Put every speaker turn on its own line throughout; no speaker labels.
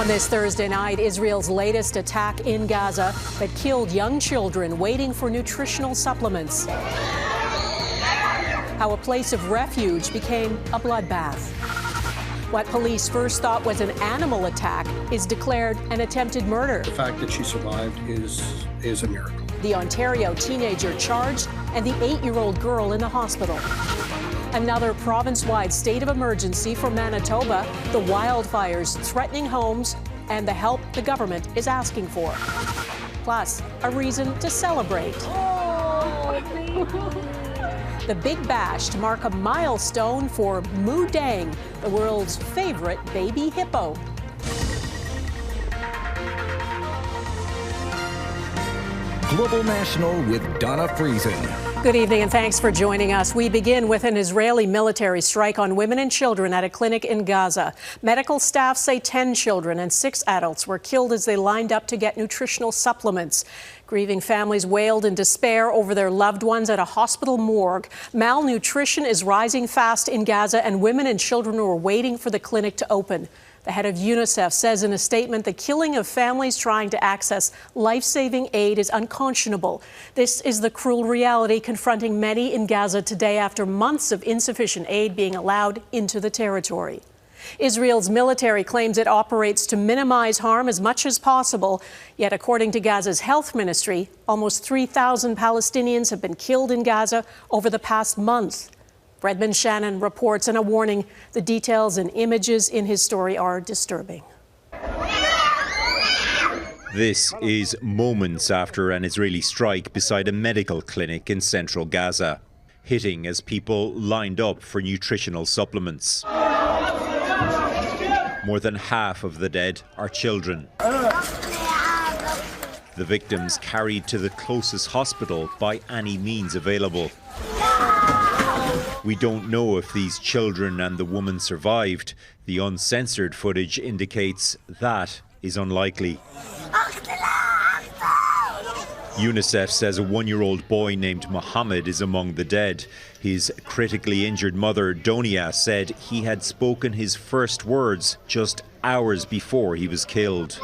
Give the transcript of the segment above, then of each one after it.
On this Thursday night, Israel's latest attack in Gaza that killed young children waiting for nutritional supplements. How a place of refuge became a bloodbath. What police first thought was an animal attack is declared an attempted murder.
The fact that she survived is a miracle.
The Ontario teenager charged and the 8-year-old girl in the hospital. Another province-wide state of emergency for Manitoba, the wildfires threatening homes and the help the government is asking for. Plus, a reason to celebrate. The Big Bash to mark a milestone for Muang, the world's favorite baby hippo.
Global National with Donna Friesen.
Good evening and thanks for joining us. We begin with an Israeli military strike on women and children at a clinic in Gaza. Medical staff say 10 children and 6 adults were killed as they lined up to get nutritional supplements. Grieving families wailed in despair over their loved ones at a hospital morgue. Malnutrition is rising fast in Gaza and women and children were waiting for the clinic to open. The head of UNICEF says in a statement the killing of families trying to access life-saving aid is unconscionable. This is the cruel reality confronting many in Gaza today after months of insufficient aid being allowed into the territory. Israel's military claims it operates to minimize harm as much as possible. Yet, according to Gaza's health ministry, almost 3,000 Palestinians have been killed in Gaza over the past month. Redmond Shannon reports in a warning. The details and images in his story are disturbing.
This is moments after an Israeli strike beside a medical clinic in central Gaza, hitting as people lined up for nutritional supplements. More than half of the dead are children. The victims carried to the closest hospital by any means available. We don't know if these children and the woman survived. The uncensored footage indicates that is unlikely. UNICEF says a 1-year-old boy named Mohammed is among the dead. His critically injured mother, Donia, said he had spoken his first words just hours before he was killed.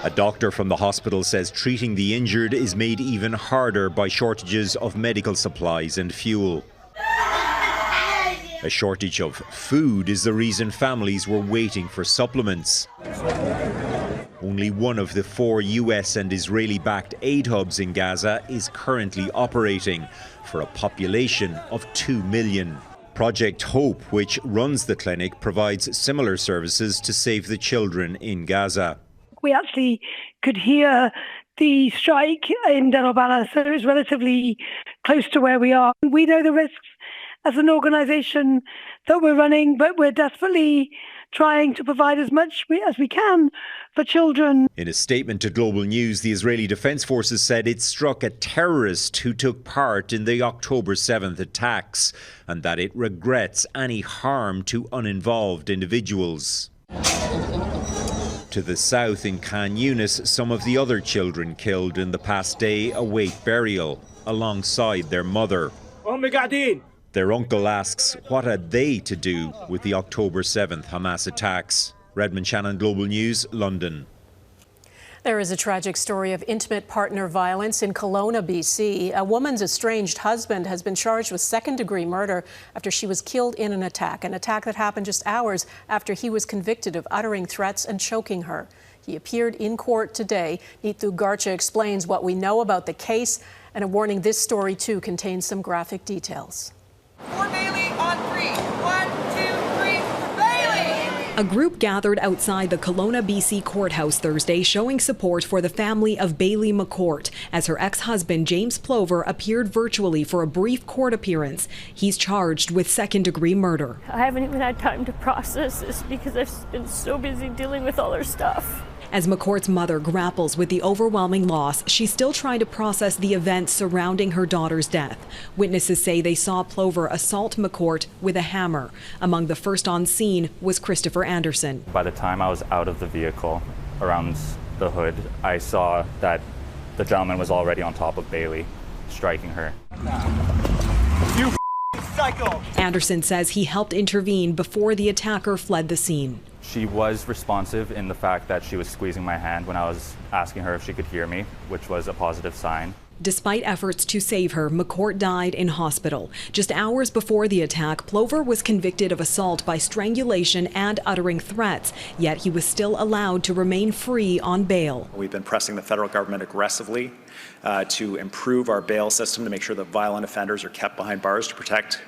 A doctor from the hospital says treating the injured is made even harder by shortages of medical supplies and fuel. A shortage of food is the reason families were waiting for supplements. Only one of the 4 US and Israeli-backed aid hubs in Gaza is currently operating for a population of 2 million. Project Hope, which runs the clinic, provides similar services to save the children in Gaza.
We actually could hear the strike in Deir al-Balah, so it was relatively close to where we are. We know the risks as an organisation that we're running, but we're desperately trying to provide as much as we can for children.
In a statement to Global News, the Israeli Defence Forces said it struck a terrorist who took part in the October 7th attacks and that it regrets any harm to uninvolved individuals. To the south in Khan Yunis, some of the other children killed in the past day await burial alongside their mother. Their uncle asks what had they to do with the October 7th Hamas attacks. Redmond Shannon, Global News, London.
There is a tragic story of intimate partner violence in Kelowna, BC. A woman's estranged husband has been charged with second-degree murder after she was killed in an attack that happened just hours after he was convicted of uttering threats and choking her. He appeared in court today. Neetu Garcha explains what we know about the case and a warning this story, too, contains some graphic details.
For Bailey on 3. 1, 2, 3, Bailey!
A group gathered outside the Kelowna, BC courthouse Thursday showing support for the family of Bailey McCort as her ex-husband James Plover appeared virtually for a brief court appearance. He's charged with second-degree murder.
I haven't even had time to process this because I've been so busy dealing with all her stuff.
As McCort's mother grapples with the overwhelming loss, she's still trying to process the events surrounding her daughter's death. Witnesses say they saw Plover assault McCort with a hammer. Among the first on scene was Christopher Anderson.
By the time I was out of the vehicle, around the hood, I saw that the gentleman was already on top of Bailey, striking her.
You psycho!
Anderson says he helped intervene before the attacker fled the scene.
She was responsive in the fact that she was squeezing my hand when I was asking her if she could hear me, which was a positive sign.
Despite efforts to save her, McCort died in hospital. Just hours before the attack, Plover was convicted of assault by strangulation and uttering threats, yet he was still allowed to remain free on bail.
We've been pressing the federal government aggressively to improve our bail system to make sure that violent offenders are kept behind bars to protect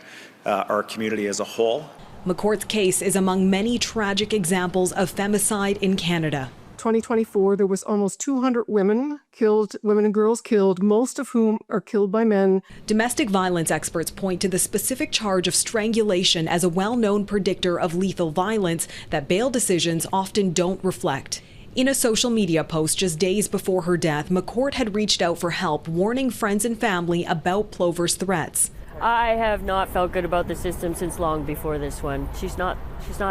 our community as a whole.
McCort's case is among many tragic examples of femicide in Canada.
2024, there was almost 200 women and girls killed, most of whom are killed by men.
Domestic violence experts point to the specific charge of strangulation as a well-known predictor of lethal violence that bail decisions often don't reflect. In a social media post just days before her death, McCort had reached out for help, warning friends and family about Plover's threats.
I have not felt good about the system since long before this one. She's not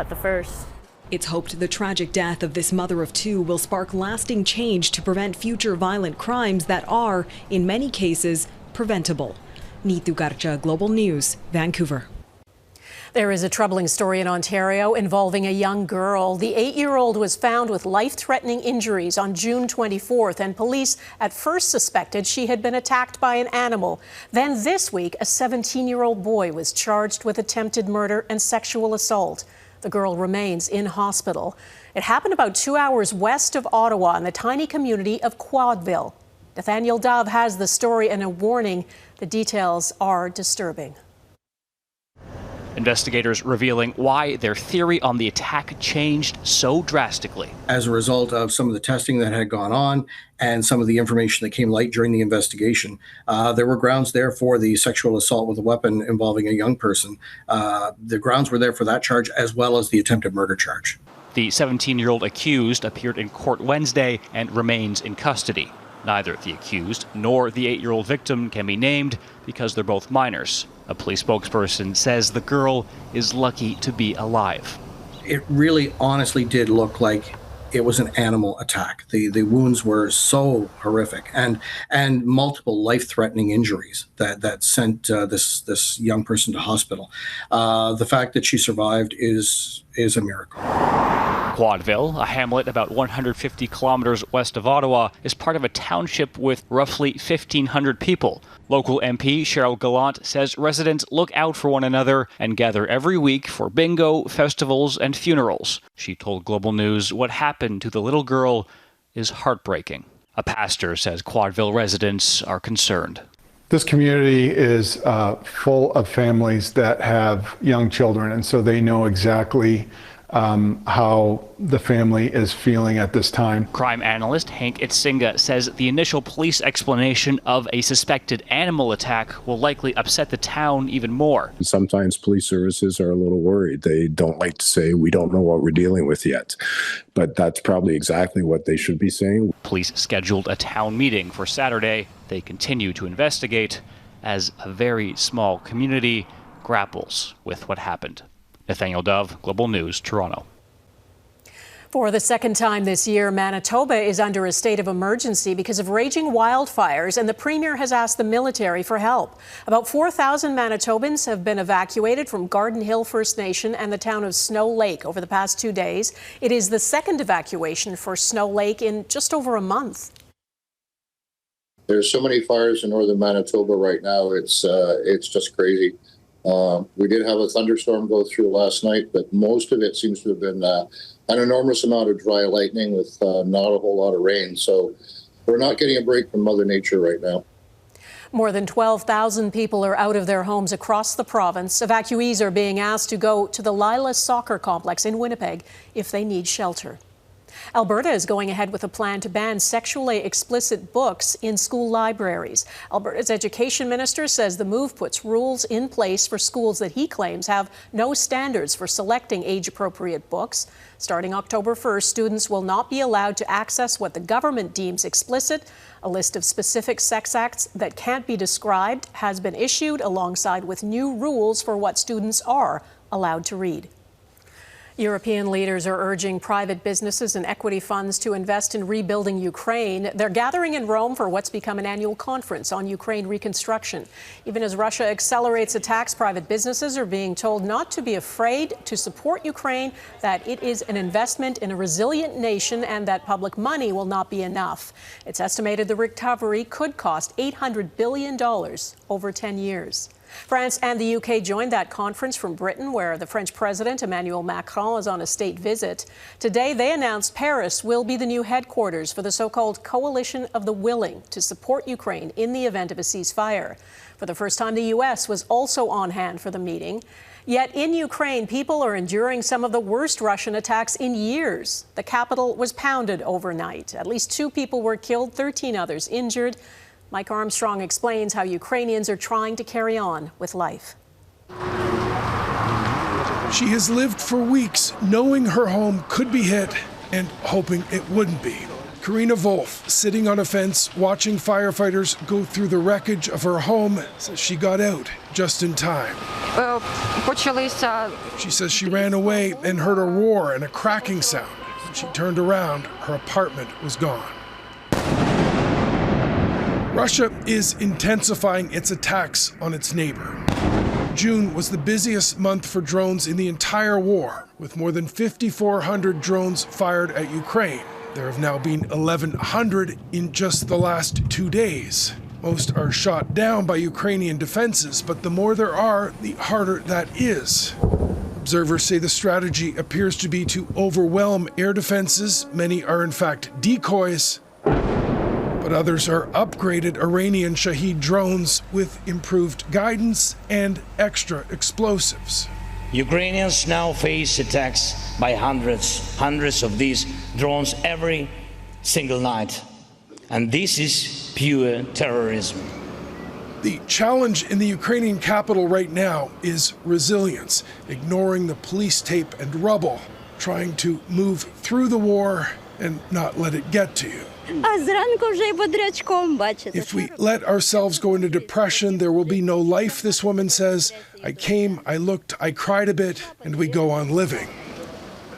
the first.
It's hoped the tragic death of this mother of two will spark lasting change to prevent future violent crimes that are, in many cases, preventable. Neetu Garcha, Global News, Vancouver.
There is a troubling story in Ontario involving a young girl. The 8-year-old was found with life-threatening injuries on June 24th, and police at first suspected she had been attacked by an animal. Then this week, a 17-year-old boy was charged with attempted murder and sexual assault. The girl remains in hospital. It happened about 2 hours west of Ottawa in the tiny community of Quadville. Nathaniel Dove has the story and a warning. The details are disturbing.
Investigators revealing why their theory on the attack changed so drastically.
As a result of some of the testing that had gone on and some of the information that came light during the investigation, there were grounds there for the sexual assault with a weapon involving a young person. The grounds were there for that charge as well as the attempted murder charge.
The 17-year-old accused appeared in court Wednesday and remains in custody. Neither the accused nor the 8-year-old victim can be named because they're both minors. A police spokesperson says the girl is lucky to be alive.
It really honestly did look like it was an animal attack. The wounds were so horrific and multiple life-threatening injuries that sent this young person to hospital. The fact that she survived is a miracle.
Quadville, a hamlet about 150 kilometers west of Ottawa, is part of a township with roughly 1,500 people. Local MP Cheryl Gallant says residents look out for one another and gather every week for bingo, festivals, and funerals. She told Global News what happened to the little girl is heartbreaking. A pastor says Quadville residents are concerned.
This community is full of families that have young children, and so they know exactly how the family is feeling at this time.
Crime analyst Hank Itzinga says the initial police explanation of a suspected animal attack will likely upset the town even more.
Sometimes police services are a little worried. They don't like to say, we don't know what we're dealing with yet. But that's probably exactly what they should be saying.
Police scheduled a town meeting for Saturday. They continue to investigate as a very small community grapples with what happened. Nathaniel Dove, Global News, Toronto.
For the second time this year, Manitoba is under a state of emergency because of raging wildfires, and the Premier has asked the military for help. About 4,000 Manitobans have been evacuated from Garden Hill First Nation and the town of Snow Lake over the past 2 days. It is the second evacuation for Snow Lake in just over a month.
There's so many fires in northern Manitoba right now, it's just crazy. We did have a thunderstorm go through last night, but most of it seems to have been an enormous amount of dry lightning with not a whole lot of rain. So we're not getting a break from Mother Nature right now.
More than 12,000 people are out of their homes across the province. Evacuees are being asked to go to the Lila Soccer Complex in Winnipeg if they need shelter. Alberta is going ahead with a plan to ban sexually explicit books in school libraries. Alberta's education minister says the move puts rules in place for schools that he claims have no standards for selecting age-appropriate books. Starting October 1st, students will not be allowed to access what the government deems explicit. A list of specific sex acts that can't be described has been issued alongside with new rules for what students are allowed to read. European leaders are urging private businesses and equity funds to invest in rebuilding Ukraine. They're gathering in Rome for what's become an annual conference on Ukraine reconstruction. Even as Russia accelerates attacks, private businesses are being told not to be afraid to support Ukraine, that it is an investment in a resilient nation and that public money will not be enough. It's estimated the recovery could cost $800 billion over 10 years. France and the UK joined that conference from Britain, where the French President Emanuel Macron is on a state visit. Today, they announced Paris will be the new headquarters for the so-called Coalition of the Willing to support Ukraine in the event of a ceasefire. For the first time, the US was also on hand for the meeting. Yet in Ukraine, people are enduring some of the worst Russian attacks in years. The capital was pounded overnight. At least 2 people were killed, 13 others injured. Mike Armstrong explains how Ukrainians are trying to carry on with life.
She has lived for weeks knowing her home could be hit and hoping it wouldn't be. Karina Wolf, sitting on a fence watching firefighters go through the wreckage of her home, says she got out just in time. She says she ran away and heard a roar and a cracking sound. When she turned around, her apartment was gone. Russia is intensifying its attacks on its neighbor. June was the busiest month for drones in the entire war, with more than 5,400 drones fired at Ukraine. There have now been 1,100 in just the last 2 days. Most are shot down by Ukrainian defenses, but the more there are, the harder that is. Observers say the strategy appears to be to overwhelm air defenses. Many are in fact decoys, but others are upgraded Iranian Shahed drones with improved guidance and extra explosives.
Ukrainians now face attacks by hundreds of these drones every single night. And this is pure terrorism.
The challenge in the Ukrainian capital right now is resilience, ignoring the police tape and rubble, trying to move through the war and not let it get to you. If we let ourselves go into depression, there will be no life, this woman says. I came, I looked, I cried a bit, and we go on living.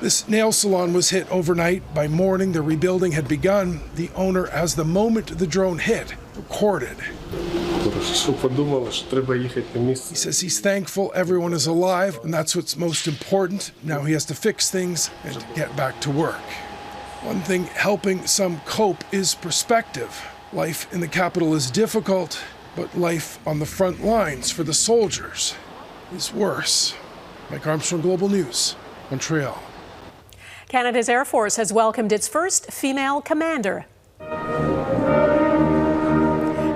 This nail salon was hit overnight. By morning, the rebuilding had begun. The owner, as the moment the drone hit, recorded. He says he's thankful everyone is alive, and that's what's most important. Now he has to fix things and get back to work. One thing helping some cope is perspective. Life in the capital is difficult, but life on the front lines for the soldiers is worse. Mike Armstrong, Global News, Montreal.
Canada's Air Force has welcomed its first female commander.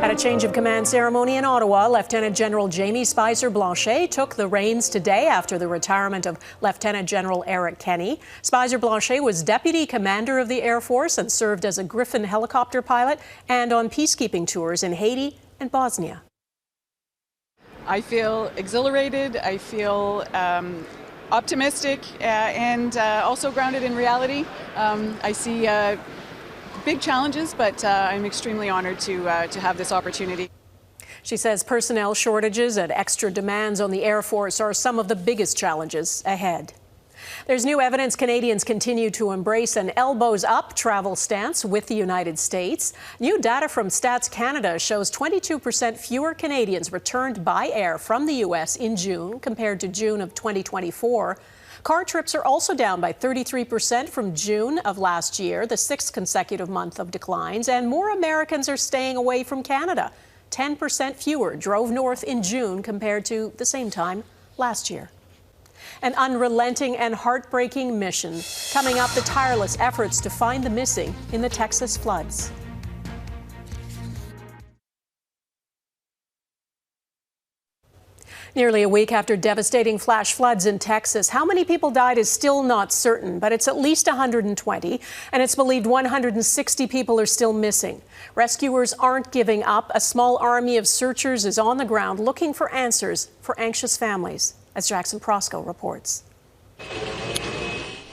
At a change of command ceremony in Ottawa, Lieutenant General Jamie Spicer Blanchet took the reins today after the retirement of Lieutenant General Eric Kenney. Spicer Blanchet was Deputy Commander of the Air Force and served as a Griffin helicopter pilot and on peacekeeping tours in Haiti and Bosnia.
I feel exhilarated. I feel optimistic and also grounded in reality. I see big challenges, but I'm extremely honored to have this opportunity.
She says personnel shortages and extra demands on the Air Force are some of the biggest challenges ahead. There's new evidence Canadians continue to embrace an elbows-up travel stance with the United States. New data from Stats Canada shows 22% fewer Canadians returned by air from the U.S. in June compared to June of 2024. Car trips are also down by 33% from June of last year, the 6th consecutive month of declines, and more Americans are staying away from Canada. 10% fewer drove north in June compared to the same time last year. An unrelenting and heartbreaking mission. Coming up, the tireless efforts to find the missing in the Texas floods. Nearly a week after devastating flash floods in Texas, how many people died is still not certain, but it's at least 120, and it's believed 160 people are still missing. Rescuers aren't giving up. A small army of searchers is on the ground looking for answers for anxious families, as Jackson Prosco reports.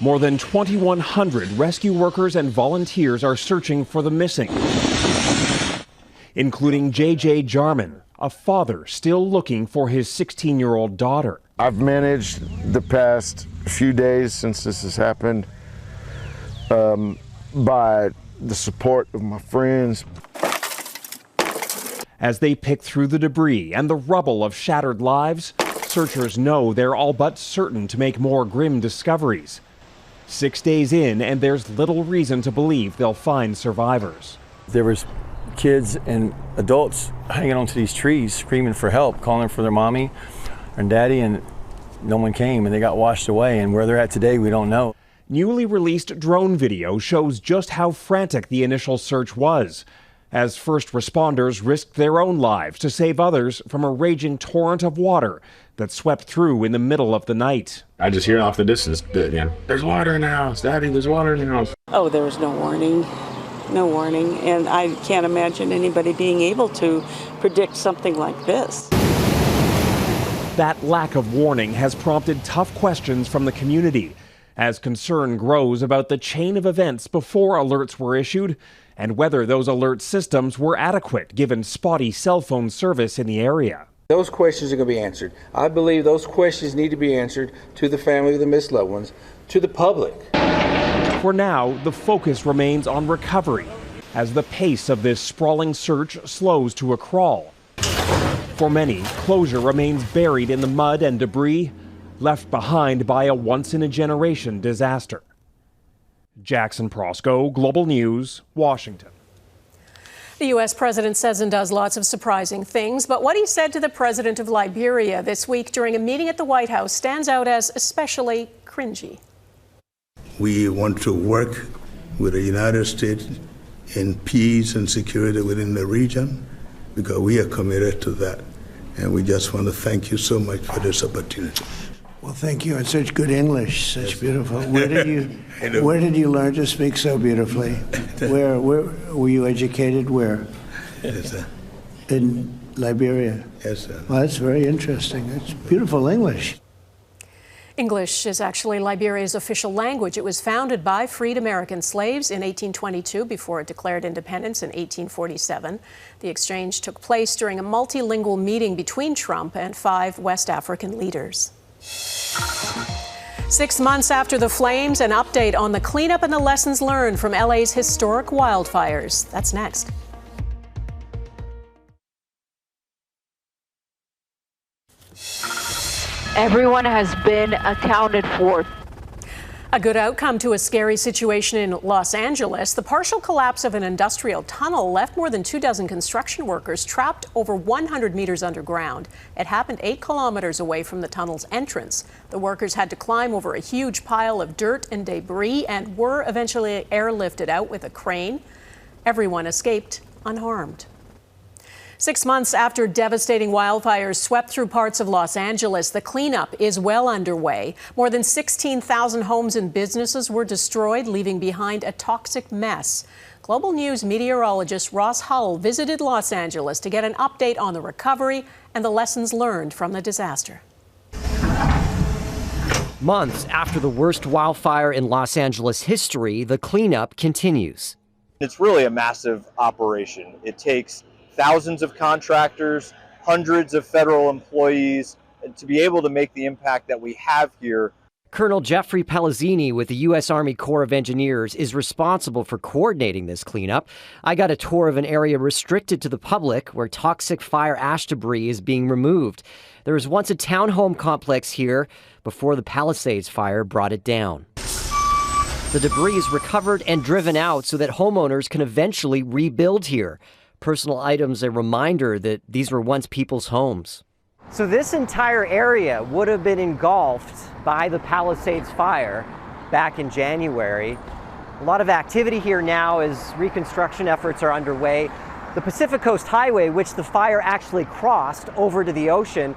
More than 2,100 rescue workers and volunteers are searching for the missing. including J.J. Jarman, a father still looking for his 16-year-old daughter.
I've managed the past few days since this has happened by the support of my friends.
As they pick through the debris and the rubble of shattered lives, searchers know they're all but certain to make more grim discoveries. 6 days in, and there's little reason to believe they'll find survivors.
There was kids and adults hanging onto these trees, screaming for help, calling for their mommy and daddy, and no one came, and they got washed away. And where they're at today, we don't know.
Newly released drone video shows just how frantic the initial search was, as first responders risked their own lives to save others from a raging torrent of water that swept through in the middle of the night.
I just hear off the distance again, "There's water in the house, Daddy, there's water in the house."
Oh, there was no warning. No warning. And I can't imagine anybody being able to predict something like this.
That lack of warning has prompted tough questions from the community as concern grows about the chain of events before alerts were issued and whether those alert systems were adequate given spotty cell phone service in the area.
Those questions are going to be answered. I believe those questions need to be answered to the family of the missed loved ones, to the public.
For now, the focus remains on recovery as the pace of this sprawling search slows to a crawl. For many, closure remains buried in the mud and debris left behind by a once-in-a-generation disaster. Jackson Prosco, Global News, Washington.
The U.S. president says and does lots of surprising things, but what he said to the president of Liberia this week during a meeting at the White House stands out as especially cringy.
We want to work with the United States in peace and security within the region because we are committed to that. And we just want to thank you so much for this opportunity.
Well, thank you. It's such good English, such beautiful. Where did you learn to speak so beautifully? Where were you educated? Where?
Yes, sir.
In Liberia.
Yes, sir.
Well, that's very interesting. It's beautiful English.
English is actually Liberia's official language. It was founded by freed American slaves in 1822 before it declared independence in 1847. The exchange took place during a multilingual meeting between Trump and 5 West African leaders. 6 months after the flames, an update on the cleanup and the lessons learned from LA's historic wildfires. That's next.
Everyone has been accounted for.
A good outcome to a scary situation in Los Angeles. The partial collapse of an industrial tunnel left more than 24 construction workers trapped over 100 meters underground. It happened 8 kilometers away from the tunnel's entrance. The workers had to climb over a huge pile of dirt and debris and were eventually airlifted out with a crane. Everyone escaped unharmed. 6 months after devastating wildfires swept through parts of Los Angeles, the cleanup is well underway. More than 16,000 homes and businesses were destroyed, leaving behind a toxic mess. Global News meteorologist Ross Hull visited Los Angeles to get an update on the recovery and the lessons learned from the disaster.
Months after the worst wildfire in Los Angeles history, the cleanup continues.
It's really a massive operation. It takes thousands of contractors, hundreds of federal employees, and to be able to make the impact that we have here.
Colonel Jeffrey Palazzini with the U.S. Army Corps of Engineers is responsible for coordinating this cleanup. I got a tour of an area restricted to the public where toxic fire ash debris is being removed. There was once a townhome complex here before the Palisades fire brought it down. The debris is recovered and driven out so that homeowners can eventually rebuild here. Personal items, a reminder that these were once people's homes. So this entire area would have been engulfed by the Palisades fire back in January. A lot of activity here now as reconstruction efforts are underway. The Pacific Coast Highway, which the fire actually crossed over to the ocean,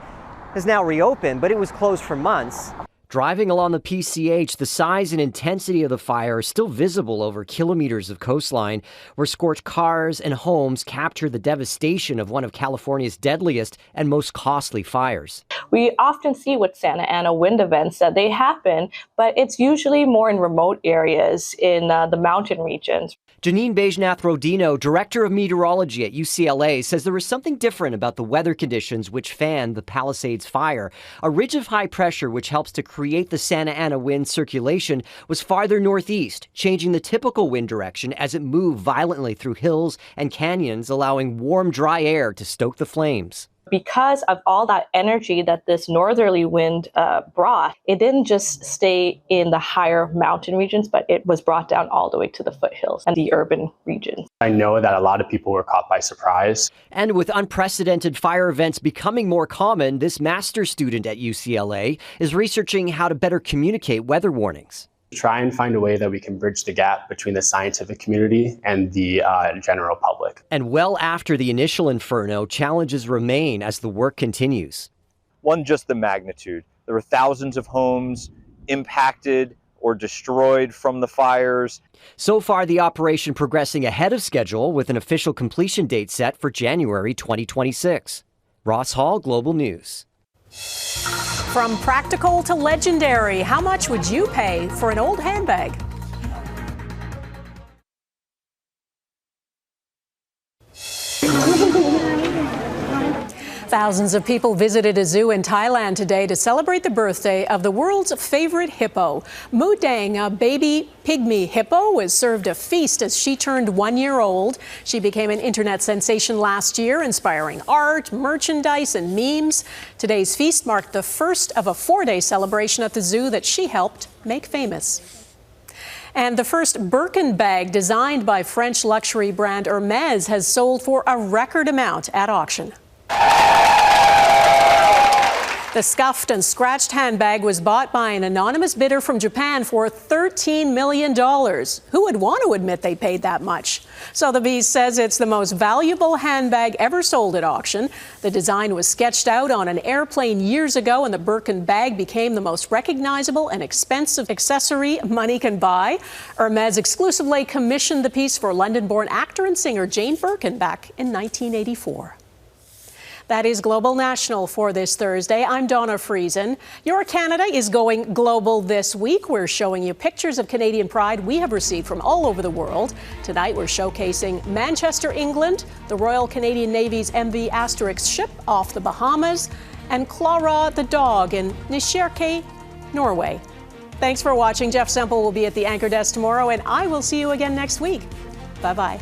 has now reopened, but it was closed for months. Driving along the PCH, the size and intensity of the fire are still visible over kilometers of coastline, where scorched cars and homes capture the devastation of one of California's deadliest and most costly fires.
We often see with Santa Ana wind events that they happen, but it's usually more in remote areas in the mountain regions.
Janine Bejnath-Rodino, director of meteorology at UCLA, says there was something different about the weather conditions which fanned the Palisades fire. A ridge of high pressure which helps to create the Santa Ana wind circulation was farther northeast, changing the typical wind direction as it moved violently through hills and canyons, allowing warm, dry air to stoke the flames.
Because of all that energy that this northerly wind brought, it didn't just stay in the higher mountain regions, but it was brought down all the way to the foothills and the urban regions.
I know that a lot of people were caught by surprise.
And with unprecedented fire events becoming more common, this master's student at UCLA is researching how to better communicate weather warnings.
Try and find a way that we can bridge the gap between the scientific community and the general public.
And well after the initial inferno, challenges remain as the work continues.
One, just the magnitude. There were thousands of homes impacted or destroyed from the fires.
So far, the operation progressing ahead of schedule with an official completion date set for January 2026. Ross Hall, Global News.
From practical to legendary, how much would you pay for an old handbag? Thousands of people visited a zoo in Thailand today to celebrate the birthday of the world's favorite hippo. Muang, a baby pygmy hippo, was served a feast as she turned 1 year old. She became an internet sensation last year, inspiring art, merchandise, and memes. Today's feast marked the first of a 4-day celebration at the zoo that she helped make famous. And the first Birkin bag designed by French luxury brand Hermes has sold for a record amount at auction. The scuffed and scratched handbag was bought by an anonymous bidder from Japan for $13 million. Who would want to admit they paid that much? Sotheby's says it's the most valuable handbag ever sold at auction. The design was sketched out on an airplane years ago, and the Birkin bag became the most recognizable and expensive accessory money can buy. Hermes exclusively commissioned the piece for London-born actor and singer Jane Birkin back in 1984. That is Global National for this Thursday. I'm Donna Friesen. Your Canada is going global this week. We're showing you pictures of Canadian pride we have received from all over the world. Tonight we're showcasing Manchester, England, the Royal Canadian Navy's MV Asterix ship off the Bahamas, and Clara the dog in Nisjerke, Norway. Thanks for watching. Jeff Semple will be at the anchor desk tomorrow, and I will see you again next week. Bye-bye.